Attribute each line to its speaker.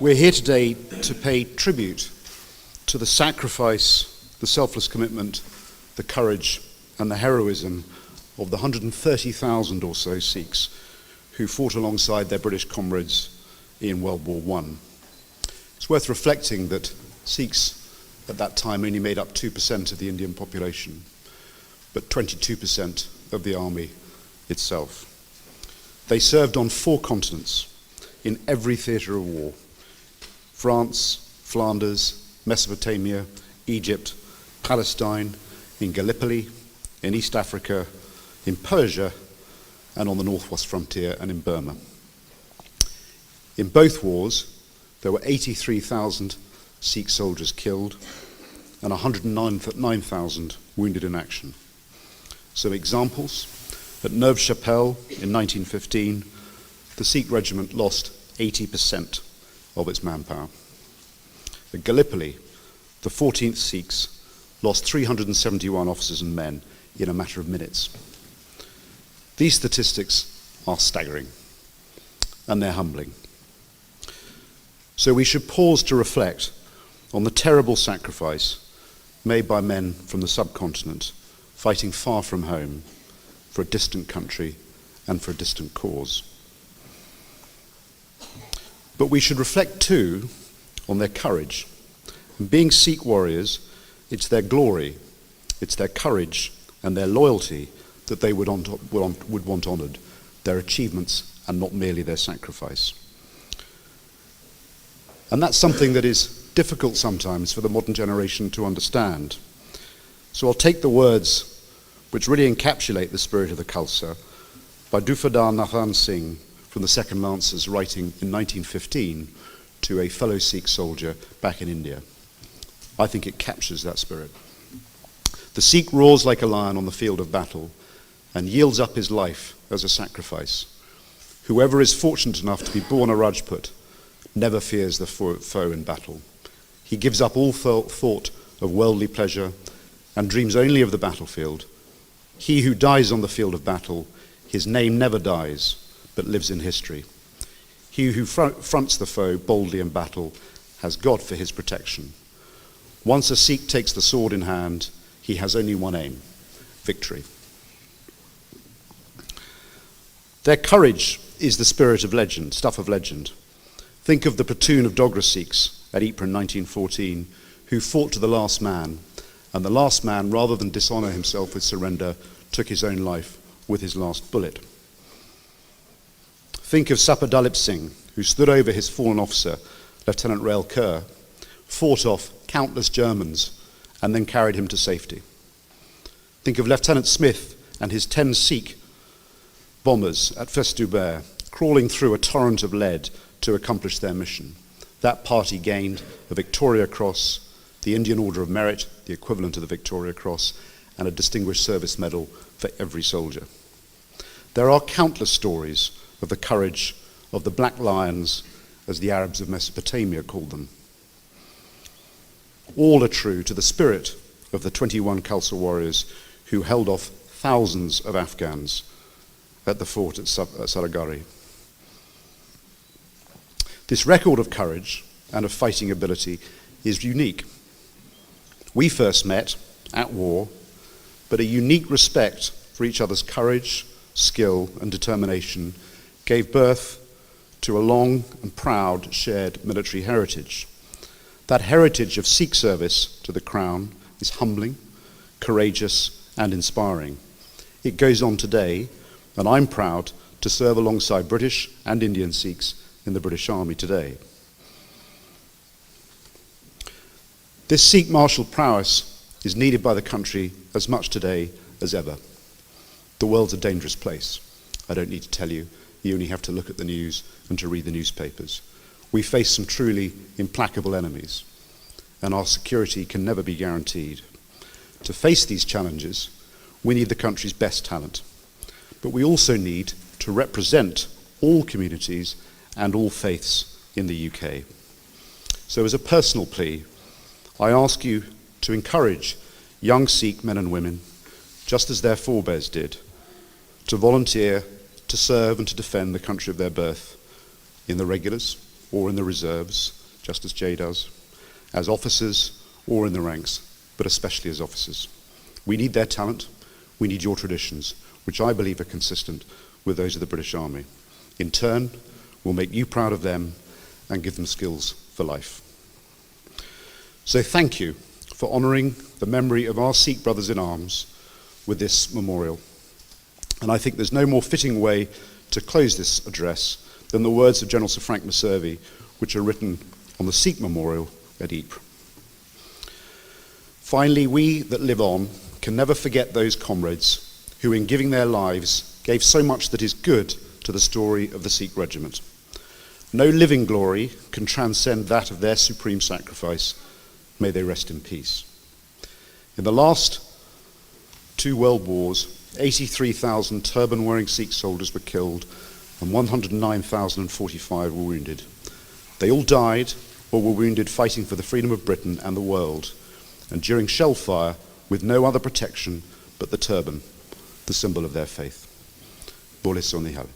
Speaker 1: We're here today to pay tribute to the sacrifice, the selfless commitment, the courage and the heroism of the 130,000 or so Sikhs who fought alongside their British comrades in World War I. It's worth reflecting that Sikhs at that time only made up 2% of the Indian population, but 22% of the army itself. They served on 4 continents, in every theatre of war: France, Flanders, Mesopotamia, Egypt, Palestine, in Gallipoli, in East Africa, in Persia, and on the northwest frontier and in Burma. In both wars, there were 83,000 Sikh soldiers killed and 109,000 wounded in action. Some examples: at Neuve-Chapelle in 1915, the Sikh regiment lost 80% of its manpower. At Gallipoli, the 14th Sikhs lost 371 officers and men in a matter of minutes. These statistics are staggering, and they're humbling. So we should pause to reflect on the terrible sacrifice made by men from the subcontinent, fighting far from home, for a distant country and for a distant cause. But we should reflect too on their courage. And being Sikh warriors, it's their glory, it's their courage and their loyalty that they would want honoured, their achievements and not merely their sacrifice. And that's something that is difficult sometimes for the modern generation to understand. So I'll take the words which really encapsulate the spirit of the Khalsa by Dufadar Nathan Singh from the 2nd Lancers, writing in 1915 to a fellow Sikh soldier back in India. I think it captures that spirit. The Sikh roars like a lion on the field of battle and yields up his life as a sacrifice. Whoever is fortunate enough to be born a Rajput never fears the foe in battle. He gives up all thought of worldly pleasure and dreams only of the battlefield. He who dies on the field of battle, his name never dies, but lives in history. He who fronts the foe boldly in battle has God for his protection. Once a Sikh takes the sword in hand, he has only one aim: victory. Their courage is the spirit of legend, stuff of legend. Think of the platoon of Dogra Sikhs at Ypres in 1914 who fought to the last man, and the last man, rather than dishonour himself with surrender, took his own life with his last bullet. Think of Sapar Dalip Singh, who stood over his fallen officer, Lieutenant Rail Kerr, fought off countless Germans, and then carried him to safety. Think of Lieutenant Smith and his 10 Sikh bombers at Festubert, crawling through a torrent of lead to accomplish their mission. That party gained a Victoria Cross, the Indian Order of Merit, the equivalent of the Victoria Cross, and a Distinguished Service Medal for every soldier. There are countless stories of the courage of the Black Lions, as the Arabs of Mesopotamia called them. All are true to the spirit of the 21 Khalsa warriors who held off thousands of Afghans at the fort at Saragari. This record of courage and of fighting ability is unique. We first met at war, but a unique respect for each other's courage, skill, and determination gave birth to a long and proud shared military heritage. That heritage of Sikh service to the Crown is humbling, courageous, and inspiring. It goes on today, and I'm proud to serve alongside British and Indian Sikhs in the British Army today. This Sikh martial prowess is needed by the country as much today as ever. The world's a dangerous place. I don't need to tell you. You only have to look at the news and to read the newspapers. We face some truly implacable enemies, and our security can never be guaranteed. To face these challenges, we need the country's best talent, but we also need to represent all communities and all faiths in the UK. So as a personal plea, I ask you to encourage young Sikh men and women, just as their forebears did, to volunteer, to serve and to defend the country of their birth in the regulars, or in the reserves, just as Jay does, as officers or in the ranks, but especially as officers. We need their talent, we need your traditions, which I believe are consistent with those of the British Army. In turn, we'll make you proud of them and give them skills for life. So thank you for honouring the memory of our Sikh brothers in arms with this memorial. And I think there's no more fitting way to close this address than the words of General Sir Frank Messervy, which are written on the Sikh memorial at Ypres. Finally, we that live on can never forget those comrades who, in giving their lives, gave so much that is good to the story of the Sikh regiment. No living glory can transcend that of their supreme sacrifice. May they rest in peace. In the last 2 world wars, 83,000 turban-wearing Sikh soldiers were killed and 109,045 were wounded. They all died or were wounded fighting for the freedom of Britain and the world, and during shell fire with no other protection but the turban, the symbol of their faith. Bole so nihal.